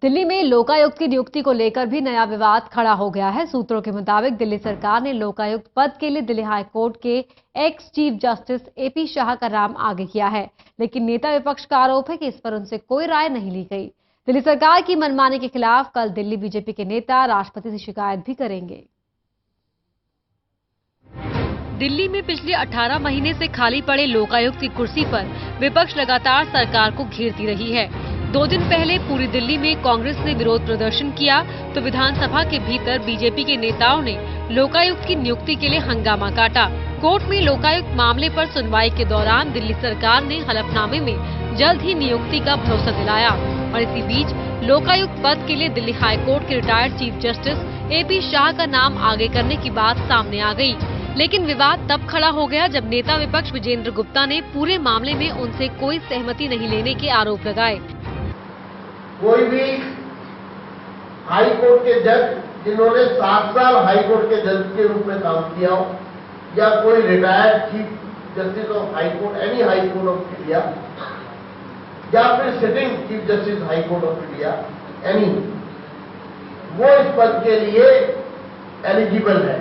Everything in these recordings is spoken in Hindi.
दिल्ली में लोकायुक्त की नियुक्ति को लेकर भी नया विवाद खड़ा हो गया है। सूत्रों के मुताबिक दिल्ली सरकार ने लोकायुक्त पद के लिए दिल्ली हाई कोर्ट के ex chief justice AP Shah का नाम आगे किया है, लेकिन नेता विपक्ष का आरोप है कि इस पर उनसे कोई राय नहीं ली गई। दिल्ली सरकार की मनमानी के खिलाफ कल दिल्ली बीजेपी के नेता राष्ट्रपति से शिकायत भी करेंगे। दिल्ली में पिछले 18 महीने से खाली पड़े लोकायुक्त की कुर्सी पर विपक्ष लगातार सरकार को घेरती रही है। 2 दिन पहले पूरी दिल्ली में कांग्रेस ने विरोध प्रदर्शन किया तो विधानसभा के भीतर बीजेपी के नेताओं ने लोकायुक्त की नियुक्ति के लिए हंगामा काटा। कोर्ट में लोकायुक्त मामले पर सुनवाई के दौरान दिल्ली सरकार ने हलफनामे में जल्द ही नियुक्ति का भरोसा दिलाया और इसी बीच लोकायुक्त पद के लिए दिल्ली हाई कोर्ट के retired chief justice AP Shah का नाम आगे करने की बात सामने आ गई। लेकिन विवाद तब खड़ा हो गया जब नेता विपक्ष विजेंद्र गुप्ता ने पूरे मामले में उनसे कोई सहमति नहीं लेने के आरोप लगाए। कोई भी हाई कोर्ट के जज जिन्होंने 7 साल हाई कोर्ट के जज के रूप में काम किया हो, या कोई retired chief justice of high court any high court of India, या फिर sitting chief justice high court of India any, वो इस पद के लिए एलिजिबल है।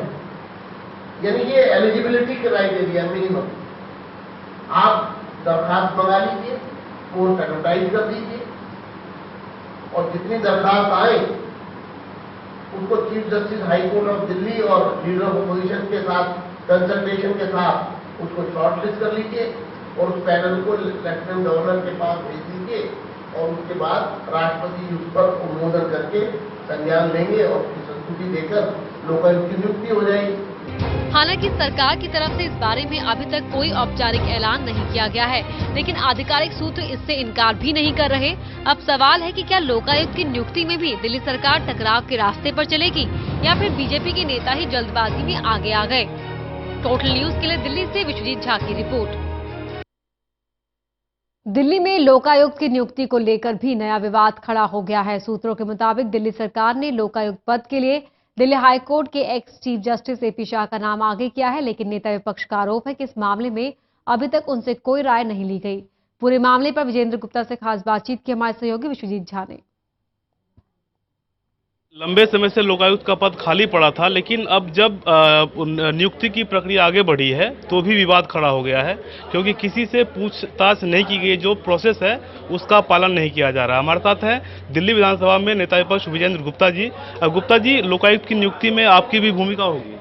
यानी ये एलिजिबिलिटी क्राइटेरिया मिनिमम। आप दरखास्त मंगा लीजिए, कोर्ट एडवर्टाइज कर दीजिए और जितनी दरखास्त आए उनको chief justice high court of Delhi और लीडर ऑफ अपोजिशन के साथ कंसल्टेशन के साथ उसको शॉर्टलिस्ट कर लीजिए और उस पैनल को लेफ्टिनेंट गवर्नर के पास भेज दीजिए और उसके बाद राष्ट्रपति उस पर अनुमोदन करके संज्ञान लेंगे और उसकी संस्तुति देकर लोकायुक्त की नियुक्ति हो जाएगी। हालांकि सरकार की तरफ से इस बारे में अभी तक कोई औपचारिक ऐलान नहीं किया गया है, लेकिन आधिकारिक सूत्र इससे इनकार भी नहीं कर रहे। अब सवाल है कि क्या लोकायुक्त की नियुक्ति में भी दिल्ली सरकार टकराव के रास्ते पर चलेगी या फिर बीजेपी के नेता ही जल्दबाजी में आगे आ गए। टोटल न्यूज के लिए दिल्ली से विश्वजीत झा की रिपोर्ट। दिल्ली में लोकायुक्त की नियुक्ति को लेकर भी नया विवाद खड़ा हो गया है। सूत्रों के मुताबिक दिल्ली सरकार ने लोकायुक्त पद के लिए दिल्ली हाई कोर्ट के ex chief justice AP Shah का नाम आगे किया है, लेकिन नेता विपक्ष का आरोप है कि इस मामले में अभी तक उनसे कोई राय नहीं ली गई। पूरे मामले पर विजेंद्र गुप्ता से खास बातचीत की हमारे सहयोगी विश्वजीत झा ने। लंबे समय से लोकायुक्त का पद खाली पड़ा था, लेकिन अब जब नियुक्ति की प्रक्रिया आगे बढ़ी है तो भी विवाद खड़ा हो गया है, क्योंकि किसी से पूछताछ नहीं की गई। जो प्रोसेस है उसका पालन नहीं किया जा रहा। हमारे साथ है दिल्ली विधानसभा में नेता विपक्ष विजेंद्र गुप्ता जी। गुप्ता जी, लोकायुक्त की नियुक्ति में आपकी भी भूमिका होगी?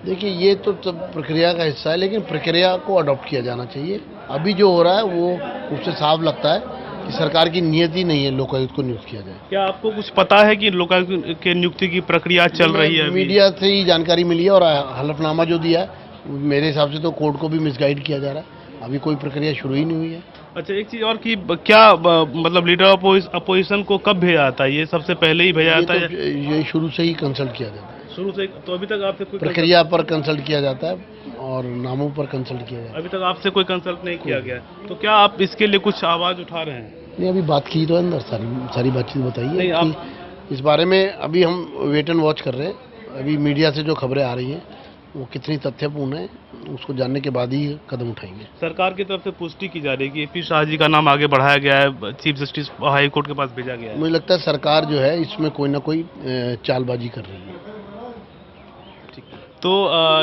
देखिए, ये तो प्रक्रिया का हिस्सा है, लेकिन प्रक्रिया को अडॉप्ट किया जाना चाहिए। अभी जो हो रहा है वो उससे साफ लगता है कि सरकार की नियति नहीं है लोकायुक्त को नियुक्त किया जाए। क्या आपको कुछ पता है कि लोकायुक्त के नियुक्ति की प्रक्रिया चल रही है? मीडिया से ही जानकारी मिली है और हलफनामा जो दिया है मेरे हिसाब से तो कोर्ट को भी मिसगाइड किया जा रहा है। अभी कोई प्रक्रिया शुरू ही नहीं हुई है। अच्छा, एक चीज और कि क्या मतलब लीडर अपोजिशन को कब भेजा जाता है? ये सबसे पहले ही भेजा जाता है? ये शुरू से ही कंसल्ट किया जाता है। शुरू से? तो अभी तक आपसे कोई प्रक्रिया पर कंसल्ट किया जाता है और नामों पर कंसल्ट किया जाता है। अभी तक आपसे कोई कंसल्ट नहीं किया गया, तो क्या आप इसके लिए कुछ आवाज उठा रहे हैं? नहीं, अभी बात की तो अंदर सारी बातचीत बताइए। आप इस बारे में अभी हम वेट एंड वॉच कर रहे हैं। अभी मीडिया से जो खबरें आ रही हैं वो कितनी तथ्यपूर्ण है उसको जानने के बाद ही कदम उठाएंगे। सरकार की तरफ से पुष्टि की जा रही है कि एपी शाह जी का नाम आगे बढ़ाया गया है, चीफ जस्टिस हाई कोर्ट के पास भेजा गया है। मुझे लगता है सरकार जो है इसमें कोई ना कोई चालबाजी कर रही है। तो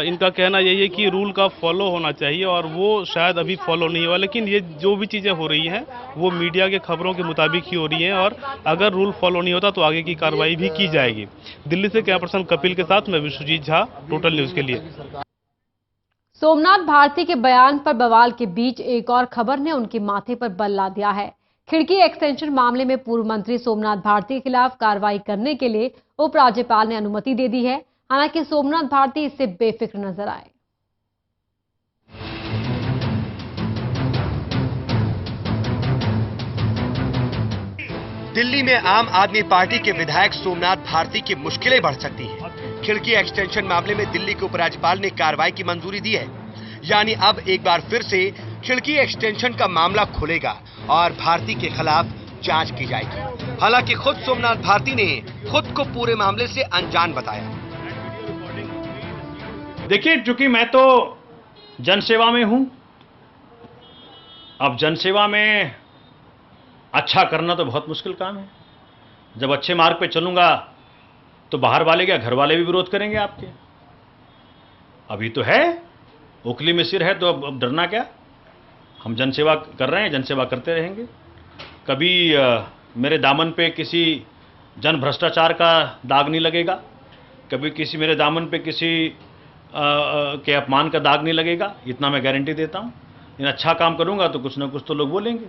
इनका कहना यही है कि रूल का फॉलो होना चाहिए और वो शायद अभी फॉलो नहीं हुआ। लेकिन ये जो भी चीज़ें हो रही हैं वो मीडिया के खबरों के मुताबिक ही हो रही हैं और अगर रूल फॉलो नहीं होता तो आगे की कार्रवाई भी की जाएगी। दिल्ली से कैमरा पर्सन कपिल के साथ मैं विश्वजीत झा, टोटल न्यूज़ के लिए। सोमनाथ भारती के बयान पर बवाल के बीच एक और खबर ने उनके माथे पर बल ला दिया है। खिड़की एक्सटेंशन मामले में पूर्व मंत्री सोमनाथ भारती के खिलाफ कार्रवाई करने के लिए उपराज्यपाल ने अनुमति दे दी है। हालांकि सोमनाथ भारती इससे बेफिक्र नजर आए। दिल्ली में आम आदमी पार्टी के विधायक सोमनाथ भारती की मुश्किलें बढ़ सकती हैं। खिड़की एक्सटेंशन मामले में दिल्ली के उपराज्यपाल ने कार्रवाई की मंजूरी दी है, यानी अब एक बार फिर से खिड़की एक्सटेंशन का मामला खुलेगा और भारती के खिलाफ जांच की जाएगी। हालांकि खुद सोमनाथ भारती ने खुद को पूरे मामले से अनजान बताया। देखिए, चूंकि मैं तो जनसेवा में हूं, अब जनसेवा में अच्छा करना तो बहुत मुश्किल काम है। जब अच्छे मार्ग पे चलूंगा तो बाहर वाले क्या घर वाले भी विरोध करेंगे आपके। अभी तो है, ओखली में सिर है, तो अब डरना क्या। हम जनसेवा कर रहे हैं, जनसेवा करते रहेंगे। कभी मेरे दामन पे किसी जन भ्रष्टाचार का दाग नहीं लगेगा, कभी किसी मेरे दामन पे किसी के अपमान का दाग नहीं लगेगा, इतना मैं गारंटी देता हूँ। इन अच्छा काम करूंगा तो कुछ ना कुछ तो लोग बोलेंगे।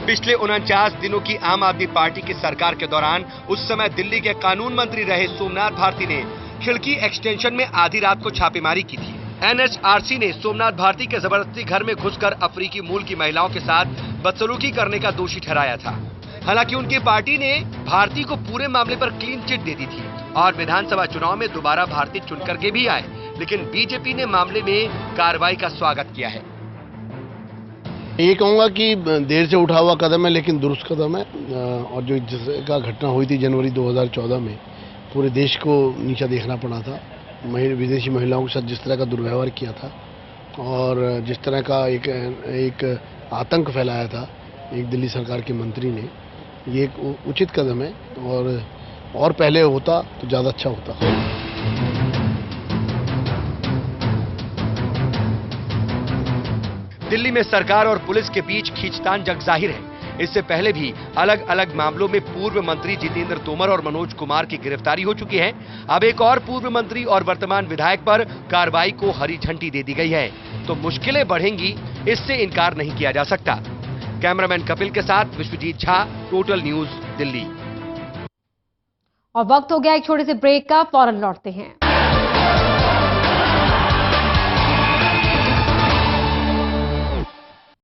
पिछले 49 दिनों की आम आदमी पार्टी की सरकार के दौरान उस समय दिल्ली के कानून मंत्री रहे सोमनाथ भारती ने खिड़की एक्सटेंशन में आधी रात को छापेमारी की थी। एनएचआरसी ने सोमनाथ भारती के जबरदस्ती घर में घुसकर अफ्रीकी मूल की महिलाओं के साथ बदसलूकी करने का दोषी ठहराया था। हालांकि उनकी पार्टी ने भारती को पूरे मामले पर क्लीन चिट दे दी थी और विधानसभा चुनाव में दोबारा भारती चुन करके भी आए, लेकिन बीजेपी ने मामले में कार्रवाई का स्वागत किया है। ये कहूँगा कि देर से उठा हुआ कदम है लेकिन दुरुस्त कदम है। और जो जिसका घटना हुई थी जनवरी 2014 में, पूरे देश को नीचा देखना पड़ा था। विदेशी महिलाओं के साथ जिस तरह का दुर्व्यवहार किया था और जिस तरह का एक आतंक फैलाया था एक दिल्ली सरकार के मंत्री ने, ये एक उचित कदम है और पहले होता तो ज़्यादा अच्छा होता। दिल्ली में सरकार और पुलिस के बीच खींचतान जग जाहिर है। इससे पहले भी अलग अलग मामलों में पूर्व मंत्री जितेंद्र तोमर और मनोज कुमार की गिरफ्तारी हो चुकी है। अब एक और पूर्व मंत्री और वर्तमान विधायक पर कार्रवाई को हरी झंडी दे दी गई है, तो मुश्किलें बढ़ेंगी, इससे इनकार नहीं किया जा सकता। कैमरामैन कपिल के साथ विश्वजीत झा, टोटल न्यूज, दिल्ली। और वक्त हो गया एक छोटे से ब्रेक का, फौरन लौटते हैं।